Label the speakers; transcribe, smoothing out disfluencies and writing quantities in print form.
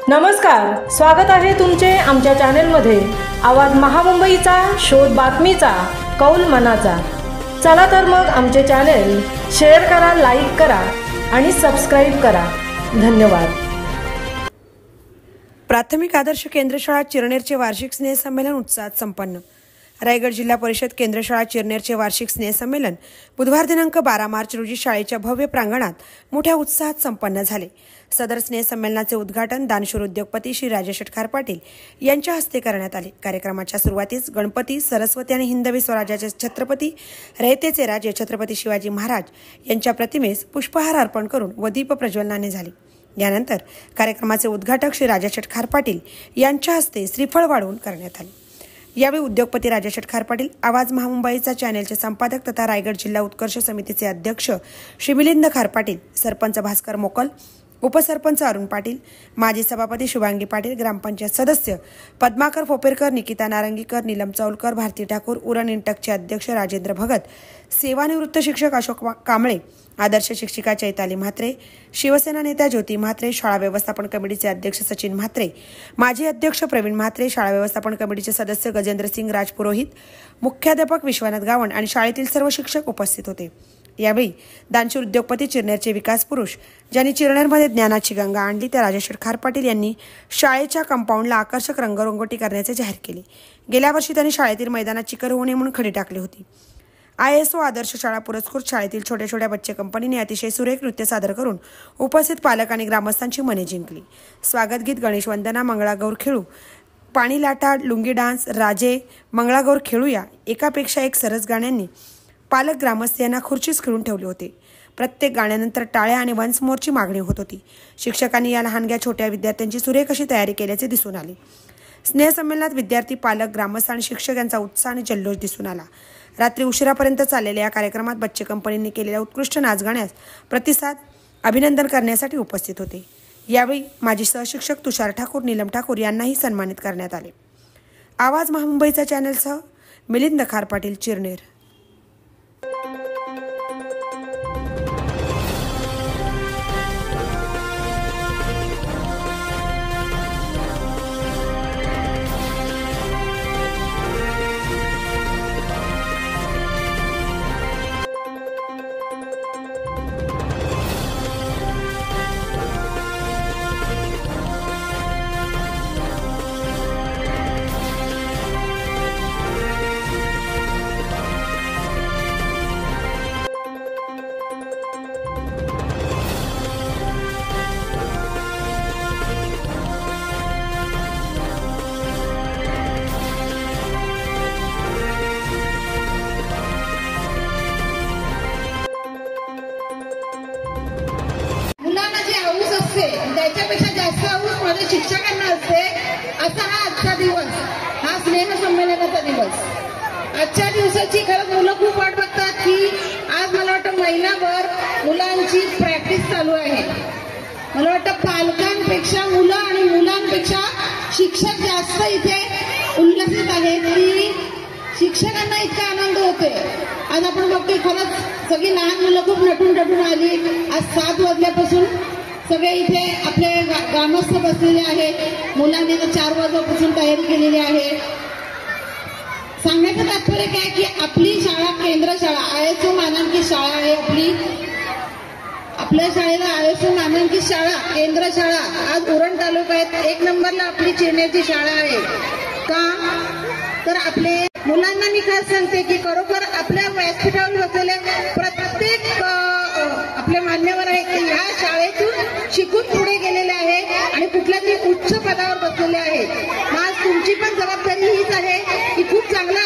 Speaker 1: नमस्कार, स्वागत आहे तुमचे आमच्या चॅनलमध्ये। आवाज महामुंबईचा, शोध बातमीचा, कौल मनाचा। चला तर मग आमचे चॅनल शेअर करा, लाईक करा आणि सबस्क्राइब करा। धन्यवाद।
Speaker 2: प्राथमिक आदर्श केंद्र शाळा चिरनेरचे वार्षिक स्नेहसंमेलन उत्साहात संपन्न। रायगड जिल्हा परिषद केंद्र शाळा चिरनेरचे वार्षिक स्नेहसंमेलन बुधवार दिनांक 12 मार्च रोजी शाळेच्या भव्य प्रांगणात मोठ्या उत्साहात संपन्न झाले। सदर स्नेहसंमेलनाचे उद्घाटन दानशूर उद्योगपती श्री राजेश शेटखार पाटील यांच्या हस्ते करण्यात आले। कार्यक्रमाच्या सुरुवातीस गणपती, सरस्वती आणि हिंदवी स्वराज्याचे छत्रपती, रयतेचे राजे छत्रपती शिवाजी महाराज यांच्या प्रतिमेस पुष्पहार अर्पण करून व दीप प्रज्वलनाने झाले। यानंतर कार्यक्रमाचे उद्घाटक श्री राजेश शेटखार पाटील यांच्या हस्ते श्रीफळ वाढवून करण्यात आले। यावेळी उद्योगपती राजेश शेटखार पाटील, आवाज महामुंबईचा चॅनेलचे संपादक तथा रायगड जिल्हा उत्कर्ष समितीचे अध्यक्ष श्री मिलिंद खार पाटील, सरपंच भास्कर मोकल, उपसरपंच अरुण पाटील, माजी सभापती शुभांगी पाटील, ग्रामपंचायत सदस्य पद्माकर फोपेरकर, निकिता नारंगीकर, नीलम चौलकर, भारती ठाकूर, उरण इंटकचे अध्यक्ष राजेंद्र भगत, सेवानिवृत्त शिक्षक अशोक कांबळे, आदर्श शिक्षिका चैताली म्हात्रे, शिवसेना नेत्या ज्योती म्हात्रे, शाळा व्यवस्थापन कमिटीचे अध्यक्ष सचिन म्हात्रे, माजी अध्यक्ष प्रवीण म्हात्रे, शाळा व्यवस्थापन कमिटीचे सदस्य गजेंद्र सिंग राजपुरोहित, मुख्याध्यापक विश्वनाथ गावण आणि शाळेतील सर्व शिक्षक उपस्थित होते। यावेळी दानशूर उद्योगपती चिरनेरचे विकास पुरुष ज्यांनी चिरनेरमध्ये ज्ञानाची गंगा आणली त्या राजेश शेटखार पाटील यांनी शाळेच्या कंपाऊंडला आकर्षक रंगरंगोटी करण्याचे जाहीर केले। गेल्या वर्षी त्यांनी शाळेतील मैदानात चिखल होऊ नये म्हणून खडी टाकली होती। ISO आदर्श शाळा पुरस्कृत शाळेतील छोट्या छोट्या बच्चे कंपनीने अतिशय सुरेख नृत्य सादर करून उपस्थित पालक आणि ग्रामस्थांची मने जिंकली। स्वागत गीत, गणेश वंदना, मंगळागौर खेळू, पाणी लाटा, लुंगी डान्स, राजे, मंगळागौर खेळूया एकापेक्षा एक सरस गाण्यांनी पालक ग्रामस्थ यांना खुर्चीस खिळून ठेवले होते। प्रत्येक गाण्यानंतर टाळ्या आणि वन्स मोरची मागणी होत होती। शिक्षकांनी या लहानग्या छोट्या विद्यार्थ्यांची सुरेख अशी तयारी केल्याचे दिसून आले। स्नेहसंमेलनात विद्यार्थी, पालक, ग्रामस्थ आणि शिक्षक यांचा उत्साह आणि जल्लोष दिसून आला। रात्री उशिरापर्यंत चाललेल्या या कार्यक्रमात बच्चे कंपनीने केलेल्या उत्कृष्ट नाचगाण्यास प्रतिसाद, अभिनंदन करण्यासाठी उपस्थित होते। यावेळी माजी सहशिक्षक तुषार ठाकूर, नीलम ठाकूर यांनाही सन्मानित करण्यात आले। आवाज महामुंबईचा चॅनलसह मिलिंद खार पाटील, चिरनेर।
Speaker 3: त्याच्यापेक्षा जास्त हौस माझ्या शिक्षकांना असते। असा हा आजचा दिवस, हा स्नेह संमेलनाचा दिवस। आजच्या दिवसाची खरंच मुलं खूप वाट बघतात की आज मला वाटतं महिनाभर मुलांची प्रॅक्टिस चालू आहे। मला वाटतं पालकांपेक्षा मुलं आणि मुलांपेक्षा शिक्षक जास्त इथे उल्लसित आहेत की शिक्षकांना इतका आनंद होतोय। आज आपण बघतोय खरंच सगळी लहान मुलं खूप नटून आली। आज 7 वाजल्यापासून सगळे इथे आपले ग्रामस्थ बसलेले आहेत। मुलांनी 4 वाजल्यापासून तयारी केलेली आहे। सांगण्याचं तात्पर्य काय की आपली शाळा केंद्र शाळा, ISO मानांकित शाळा आहे आपली। आपल्या शाळेला ISO मानांकित शाळा, केंद्र शाळा आज उरण तालुक्यात 1 नंबरला आपली चिरनेरची शाळा आहे। का तर आपले मुलांना मी खास सांगते की खरोखर आपल्या व्यासपीठावर बसलेले प्रत्येक आपले मान्यवर आहेत की ह्या शाळेतून शिकून पुढे गेलेले आहे आणि कुठल्यातरी उच्च पदावर बसलेले आहेत। आज तुमची पण जबाबदारी हीच आहे की खूप चांगला